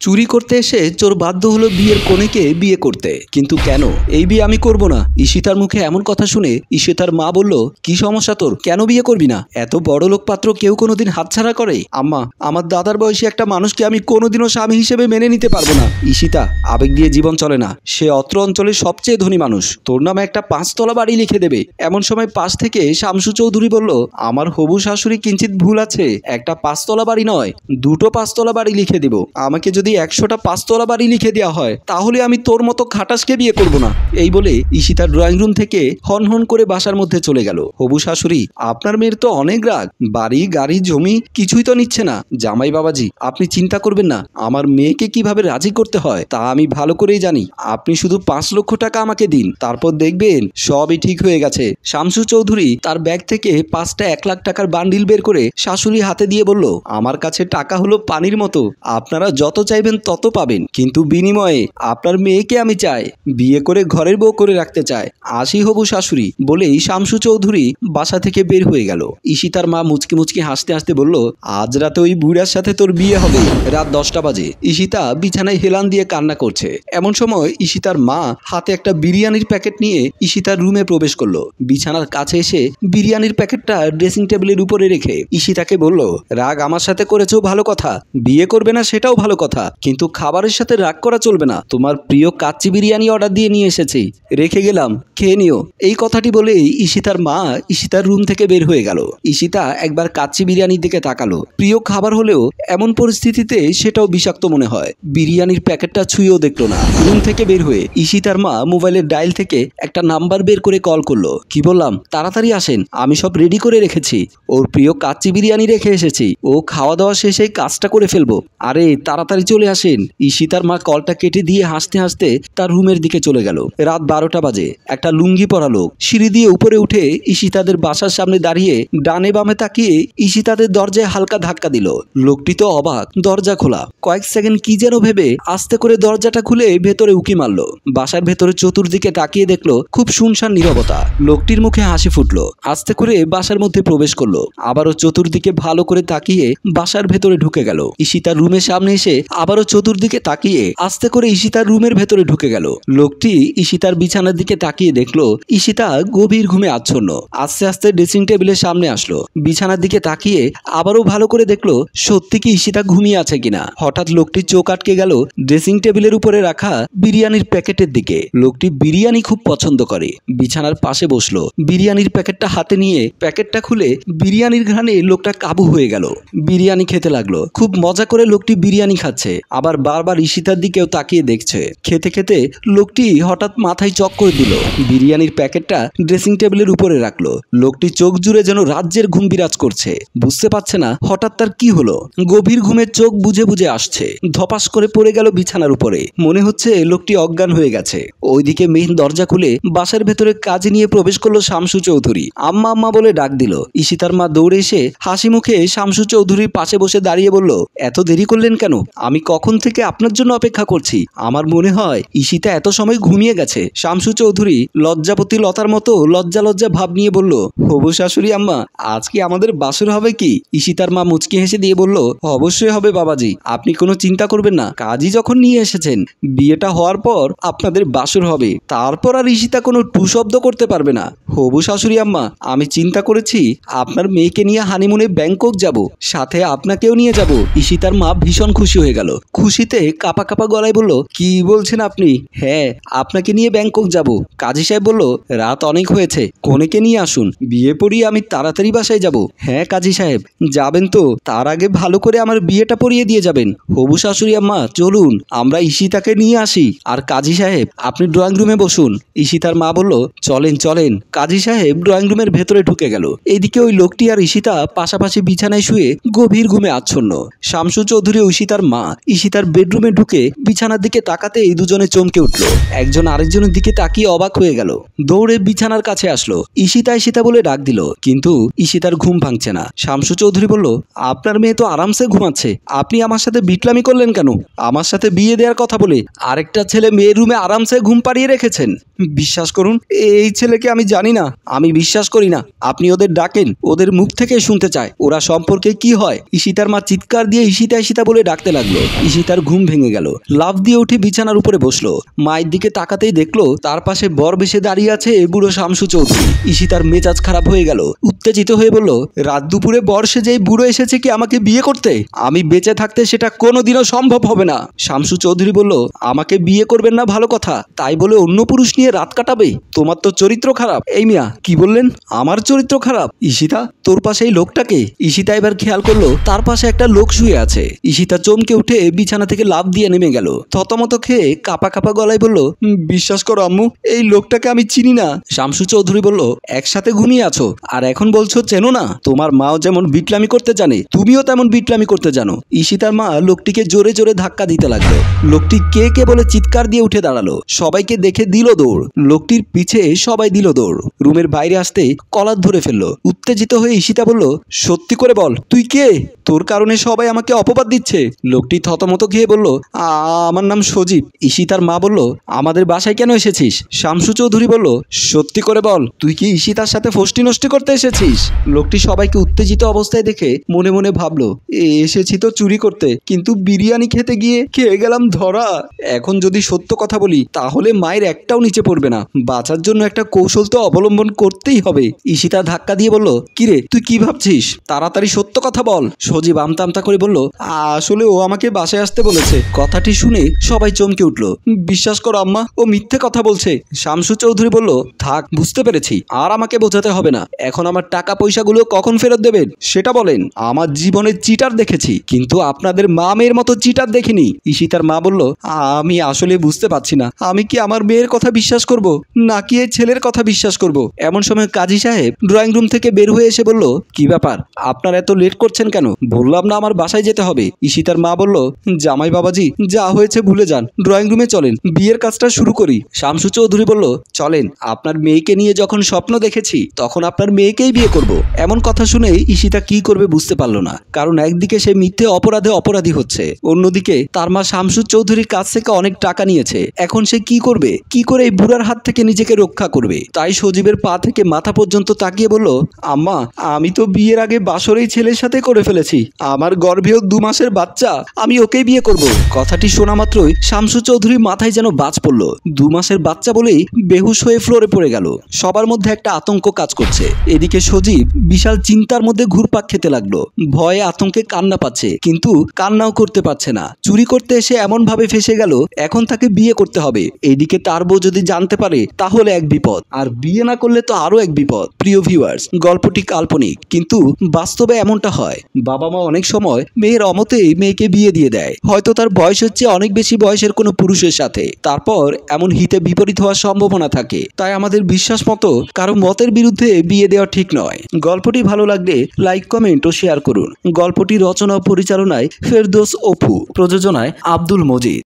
চুরি করতে এসে চোর বাধ্য হলো বিয়ের কনেকে বিয়ে করতে। কিন্তু কেন? এই বিয়ে আমি করব না। ঈশিতার মুখে এমন কথা শুনে ঈশিতার মা বলল, কি সমস্যা তোর? কেন বিয়ে করবি না? এত বড় লোক পাত্র কেউ কোনোদিন হাতছাড়া করে? আম্মা, আমার দাদার বয়সী একটা মানুষকে আমি কোনোদিনও স্বামী হিসেবে মেনে নিতে পারবো না। ঈশিতা, আবেগ দিয়ে জীবন চলে না। সে অত্র অঞ্চলের সবচেয়ে ধনী মানুষ, তোর নামে একটা 5 তলা বাড়ি লিখে দেবে। এমন সময় পাশ থেকে শামসু চৌধুরী বলল, আমার হবু শাশুড়ি কিঞ্চিত ভুল আছে। একটা 5 তলা বাড়ি নয়, 2টো 5 তলা বাড়ি লিখে দিব। আমাকে যদি 100টা 5 তলা বাড়ি লিখে দেওয়া হয় তাহলে আমি তোর মতো খাটাসকে বিয়ে করব না। এই বলে ঈশিতা ড্রয়িং রুম থেকে হন হন করে বাসার মধ্যে চলে গেল। হবু শাশুড়ি, আপনার মেয়ের তো অনেক রাগ, বাড়ি গাড়ি জমি কিছুই তো নিচ্ছে না। জামাই বাবাজি, আপনি চিন্তা করবেন না, আমার মেয়েকে কিভাবে রাজি করতে হয় তা আমি ভালো করেই জানি। আপনি শুধু 5 লক্ষ টাকা আমাকে দিন, তারপর দেখবেন সবই ঠিক হয়ে গেছে। শামসু চৌধুরী তার ব্যাগ থেকে 5টা 1 লাখ টাকার বান্ডিল বের করে শাশুড়ি হাতে দিয়ে বলল, আমার কাছে টাকা হলো পানির মতো, আপনারা যত চাইবেন তত পাবেন, কিন্তু বিনিময়ে আপনার মেয়েকে আমি চাই, বিয়ে করে ঘরের বউ করে রাখতে চাই। আসি হবু শাশুড়ি বলেই শামসু চৌধুরী বাসা থেকে বের হয়ে গেল। ঈশিতার মা মুচকি মুচকি হাসতে হাসতে বলল, আজ রাতে ওই বুড়ার সাথে তোর বিয়ে হবে। রাত 10টা বাজে। ঈশিতা বিছানায় হেলান দিয়ে কান্না করছে। এমন সময় ঈশিতার মা হাতে একটা বিরিয়ানির প্যাকেট নিয়ে ঈশিতার রুমে প্রবেশ করলো। বিছানার কাছে এসে বিরিয়ানির প্যাকেটটা ড্রেসিং টেবিলের উপরে রেখে ঈশিতাকে বলল, রাগ আমার সাথে করেছো ভালো কথা, বিয়ে করবে না সেটাও ভালো কথা, কিন্তু খাবারের সাথে রাগ করা চলবে না। তোমার প্রিয় কাচ্চি বিরিয়ানি অর্ডার দিয়ে নিয়ে এসেছি, রেখে গেলাম, খেয়ে নিও। এই কথাটি বলেই ঈশিতার মা ঈশিতার রুম থেকে বের হয়ে গেল। ঈশিতা একবার কাচ্চি বিরিয়ানির দিকে তাকালো। প্রিয় খাবার হলেও এমন পরিস্থিতিতে সেটাও বিষাক্ত মনে হয়। বিরিয়ানির প্যাকেটটা ছুঁয়েও দেখলো না। রুম থেকে বের হয়ে ঈশিতার মা মোবাইলের ডায়াল থেকে একটা নাম্বার বের করে কল করলো। কি বললাম, তাড়াতাড়ি আসেন, আমি সব রেডি করে রেখেছি। ওর প্রিয় কাচ্চি বিরিয়ানি রেখে এসেছি, ও খাওয়া দাওয়া শেষে কাজটা করে ফেলবো। আরে তাড়াতাড়ি চলে আসেন। ঈশিতার মা কলটা কেটে দিয়ে হাসতে হাসতে তার রুমের দিকে চলে গেল। রাত 12টা বাজে। একটা লুঙ্গি পরা লোক সিঁড়ি দিয়ে উপরে উঠে ঈশিতাদের বাসার সামনে দাঁড়িয়ে ডানে বামে তাকিয়ে ঈশিতাদের দরজায় হালকা ধাক্কা দিল। লোকটি তো অবাক, দরজা খোলা। কয়েক সেকেন্ড কি যেন ভেবে আস্তে করে দরজাটা খুলে ভেতরে উকি মারলো। বাসার ভেতরে চতুর্দিকে তাকিয়ে দেখলো খুব শুনশান নীরবতা। লোকটির মুখে হাসি ফুটলো। আস্তে করে বাসার মধ্যে প্রবেশ করলো। আবারও চতুর্দিকে ভালো করে তাকিয়ে বাসার ভেতরে ঢুকে গেল। ঈশিতার রুমের সামনে এসে আবারও চতুর্দিকে তাকিয়ে আস্তে করে ঈশিতার রুমের ভেতরে ঢুকে গেল। লোকটি ঈশিতার বিছানার দিকে তাকিয়ে দেখলো ঈশিতা গভীর ঘুমে আচ্ছন্ন। আস্তে আস্তে ড্রেসিং টেবিলের সামনে আসলো। বিছানার দিকে তাকিয়ে আবারও ভালো করে দেখলো সত্যি কি ঈশিতা ঘুমিয়ে আছে কিনা। হঠাৎ লোকটির চোখ আটকে গেল ড্রেসিং টেবিলের উপরে রাখা বিরিয়ানির প্যাকেটের দিকে। লোকটি বিরিয়ানি খুব পছন্দ করে। বিছানার পাশে বসলো। বিরিয়ানির প্যাকেটটা হাতে নিয়ে প্যাকেটটা খুলে বিরিয়ানির ঘ্রাণে লোকটা কাবু হয়ে গেল। বিরিয়ানি খেতে লাগলো। খুব মজা করে লোকটি বিরিয়ানি খাচ্ছে, আবার বারবার ঈশিতার দিকেও তাকিয়ে দেখছে। খেতে খেতে লোকটি হঠাৎ মাথায় চক্কর দিল। বিরিয়ানির প্যাকেটটা ড্রেসিং টেবিলের উপরে রাখলো। লোকটি চোখ জুড়ে যেন রাজ্যের ঘুম বিরাজ করছে। বুঝতে পারছে না হঠাৎ তার কি হলো। গভীর ঘুমের চোখ বুঝে বুঝে আসছে। ধপাস করে পড়ে গেল বিছানার উপরে। মনে হচ্ছে লোকটি অজ্ঞান হয়ে গেছে। ওইদিকে মেইন দরজা খুলে বাসার ভেতরে কাজে নিয়ে প্রবেশ করলো শামসু চৌধুরী। আম্মা আম্মা বলে ডাক দিল। ঈশিতার মা দৌড়ে এসে হাসি মুখে শামসু চৌধুরীর পাশে বসে দাঁড়িয়ে বলল, এত দেরি করলেন কেন? আমি কখন থেকে আপনার জন্য অপেক্ষা করছি। আমার মনে হয় ঈশিতা এত সময় ঘুমিয়ে গেছে। শামসু চৌধুরী লজ্জাপতি লতার মতো লজ্জা লজ্জা ভাব নিয়ে বলল, হবু শাশুড়ি আম্মা, আজ কি আমাদের বাসর হবে কি? ঈশিতার মা মুচকি হেসে দিয়ে বলল, অবশ্যই হবে বাবাজি, আপনি কোনো চিন্তা করবেন না। কাজী যখন নিয়ে এসেছেন, বিয়েটা হওয়ার পর আপনাদের বাসর হবে। তারপর আর ঈশিতা কোনো টু শব্দ করতে পারবে না। হবু শাশুড়ি আম্মা, আমি চিন্তা করেছি আপনার মেয়েকে নিয়ে হানিমুনে ব্যাংকক যাব, সাথে আপনাকেও নিয়ে যাব। ঈশিতার মা ভীষণ খুশি হয়ে গেল। খুশিতে কাপা কাপা গলায় বলল, কি বলছেন আপনি? হ্যাঁ, আপনাকে নিয়ে ব্যাংকক যাব। কাজী সাহেব বলল, রাত অনেক হয়েছে, কনেকে নিয়ে আসুন, বিয়ে পড়িয়ে আমি তাড়াতাড়ি বাসায় যাব। হ্যাঁ কাজী সাহেব, যাবেন তো? তার আগে ভালো করে আমার বিয়েটা পড়িয়ে দিয়ে যাবেন। হবু শাশুড়ি আম্মা, চলুন আমরা ঈশিতাকে নিয়ে আসি। আর কাজী সাহেব, আপনি ড্রয়িং রুমে বসুন। ঈশিতার মা বলল, চলেন চলেন। কাজী সাহেব ড্রয়িং রুমের ভেতরে ঢুকে গেল। এদিকে ওই লোকটি আর ঈশিতা পাশাপাশি বিছানায় শুয়ে গভীর ঘুমে আচ্ছন্ন। শামসু চৌধুরী ও ঈশিতার মা ঈশিতার বেডরুমে ঢুকে বিছানার দিকে তাকাতে এই দুজনে চমকে উঠল। একজন আরেকজনের দিকে তাকিয়ে অবাক হয়ে গেল। দৌড়ে বিছানার কাছে আসলো। ঈশিতা ঈশিতা বলে ডাক দিল, কিন্তু ঈশিতার ঘুম ভাঙছে না। শামসু চৌধুরী বলল, আপনার মেয়ে তো আরামসে ঘুমাচ্ছে, আপনি আমার সাথে বিটলামি করলেন কেন? আমার সাথে বিয়ে দেওয়ার কথা বলে আরেকটা ছেলে মেয়ের রুমে আরামসে ঘুম পাড়িয়ে রেখেছেন। বিশ্বাস করুন, এই ছেলেকে আমি জানি না, আমি বিশ্বাস করি না। আপনি ওদের ডাকেন, ওদের মুখ থেকে শুনতে চায় ওরা সম্পর্কে কি হয়। ঈশিতার মা চিৎকার দিয়ে ঈশিতা ঈশিতা বলে ডাকতে লাগলো। ঈশিতার ঘুম ভেঙে গেল। লাফ দিয়ে উঠে বিছানার উপরে বসলো। মায়ের দিকে তাকাতেই দেখলো তার পাশে বর বেশে দাঁড়িয়ে আছে বুড়ো শামসু চৌধুরী। ঈশিতার মেজাজ খারাপ হয়ে গেল, উত্তেজিত হয়ে বলল, রাত দুপুরে বর সেজে বুড়ো এসেছে কি আমাকে বিয়ে করতে? আমি বেঁচে থাকতে সেটা কোনোদিনও সম্ভব হবে না। শামসু চৌধুরী বলল, আমাকে বিয়ে করবেন না ভালো কথা, তাই বলে অন্য পুরুষ নিয়ে রাত কাটাবে? তোমার তো চরিত্র খারাপ। এই মিয়া কি বললেন? আমার চরিত্র খারাপ? ঈশিতা, তোর পাশে এই লোকটাকে? ঈশিতা এবার খেয়াল করলো তার পাশে একটা লোক শুয়ে আছে। ঈশিতা চমকে উঠে বিছানা থেকে লাফ দিয়ে নেমে গেল। থতমত খেয়ে কাপা কাপা গলায় বলল, বিশ্বাস করো আম্মু, এই লোকটাকে আমি চিনি না। শামসু চৌধুরী বলল, একসাথে ঘুমিয়ে আছো আর এখন বলছো চেনো না? তোমার মাও যেমন বিটলামি করতে জানে, তুমিও তেমন বিটলামি করতে জানো। ঈশিতার মা লোকটিকে জোরে জোরে ধাক্কা দিতে লাগলো। লোকটি কে কে বলে চিৎকার দিয়ে উঠে দাঁড়ালো। সবাইকে দেখে দিল দৌড়। লোকটির পিছে সবাই দিল দৌড়। রুমের বাইরে আসতে কলার ধরে ফেললো। উত্তেজিত হয়ে ঈশিতা বলল, সত্যি করে বল, তুই কে? তোর কারণে সবাই আমাকে অপবাদ দিচ্ছে। লোকটি থতমত খেয়ে বলল, আমার নাম সজীব। ঈশিতার মা বলল, আমাদের বাসায় কেন এসেছিস? শামসু চৌধুরী বলল, সত্যি করে বল, তুই কি ঈশিতার সাথে ফষ্টি নষ্টি করতে এসেছিস? লোকটি সবাইকে উত্তেজিত অবস্থায় দেখে মনে মনে ভাবলো, এসেছি তো চুরি করতে, কিন্তু বিরিয়ানি খেতে গিয়ে খেয়ে গেলাম ধরা। এখন যদি সত্য কথা বলি তাহলে মায়ের একটাও নিচে পড়বে না। বাঁচার জন্য একটা কৌশল তো অবলম্বন করতেই হবে। ঈশিতা ধাক্কা দিয়ে বলল, কিরে তুই কি ভাবছিস? তাড়াতাড়ি সত্য কথা বল। সজীব আমতা আমতা করে বলল, আসলে ও আমাকে বাসায় আসতে বলেছে। কথাটি শুনে সবাই চমকে উঠল। বিশ্বাস করো আম্মা, ও মিথ্যে কথা বলছে। শামসু চৌধুরী বলল, থাক, বুঝতে পেরেছি, আর আমাকে বোঝাতে হবে না। এখন আমার টাকা পয়সাগুলো কখন ফেরত দেবেন সেটা বলেন। আমার জীবনে চিটার দেখেছি, কিন্তু আপনাদের মা মেয়ের মতো চিটার দেখিনি। ঈশিতার মা বলল, আমি আসলে বুঝতে পারছি না, আমি কি আমার মেয়ের কথা বিশ্বাস করব নাকি এই ছেলের কথা বিশ্বাস করব। এমন সময় কাজী সাহেব ড্রয়িং রুম থেকে বের হয়ে এসে বলল, কি ব্যাপার, আপনারা এত লেট করছেন কেন? বললাম না আমার বাসায় যেতে হবে। ঈশিতার মা বলল, জামাই বাবাজি, যা হয়েছে ভুলে যান, ড্রয়িং রুমে চলেন, বিয়ের কাজটা শুরু করি। শামসু চৌধুরী বলল, চলেন, আপনার মেয়েকে নিয়ে যখন স্বপ্ন দেখেছি তখন আপনার মেয়েকেই বিয়ে করব। এমন কথা শুনে ঈশিতা কি করবে বুঝতে পারলো না, কারণ একদিকে সে মিথ্যে অপরাধে অপরাধী হচ্ছে, অন্যদিকে তার মা শামসু চৌধুরীর কাছ থেকে অনেক টাকা নিয়েছে। এখন সে কি করবে? কি করে এই বুড়ার হাত থেকে নিজেকে রক্ষা করবে? তাই সজীবের পা থেকে মাথা পর্যন্ত তাকিয়ে বলল, আম্মা, আমি তো বিয়ের আগে বাসরেই ছেলের সাথে করে ফেলেছি। আমার গর্ভেও 2 মাসের বাচ্চা, আমি ওকেই বিয়ে করব। কথাটি শোনা মাত্রই শামসু চৌধুরীর মাথায় যেন বাজ পড়ল। 2 মাসের বাচ্চা বলেই বেহুশ হয়ে ফ্লোরে পড়ে গেল। সবার মধ্যে একটা আতঙ্ক কাজ করছে। এদিকে সজীব বিশাল চিন্তার মধ্যে ঘুরপাক খেতে লাগলো। ভয়ে আতঙ্কে কান্না পাচ্ছে, কিন্তু কান্নাও করতে পারছে না। চুরি করতে এসে এমন ভাবে ফেসে গেল, এখন তাকে বিয়ে করতে হবে। এইদিকে তার বউ যদি জানতে পারে তাহলে এক বিপদ, আর বিয়ে না করলে তো আরো এক বিপদ। প্রিয় ভিউয়ার্স, গল্পটি কাল্পনিক, কিন্তু বাস্তবে এমনটা হয়। বাবা মা অনেক সময় মেয়ের অমতেই মেয়েকে বিয়ে দিয়ে দেয়। হয়তো তার বয়স হচ্ছে অনেক বেশি বয়সের কোনো পুরুষের সাথে, তারপর এমন হিতে বিপরীত হওয়ার সম্ভাবনা থাকে। তাই আমাদের বিশ্বাস মতো কারো মতের বিরুদ্ধে বিয়ে দেওয়া ঠিক নয়। গল্পটি ভালো লাগলে লাইক, কমেন্ট ও শেয়ার করুন। গল্পটি রচনা ও পরিচালনায় ফেরদৌস অপু, প্রযোজনায় আব্দুল মজিদ।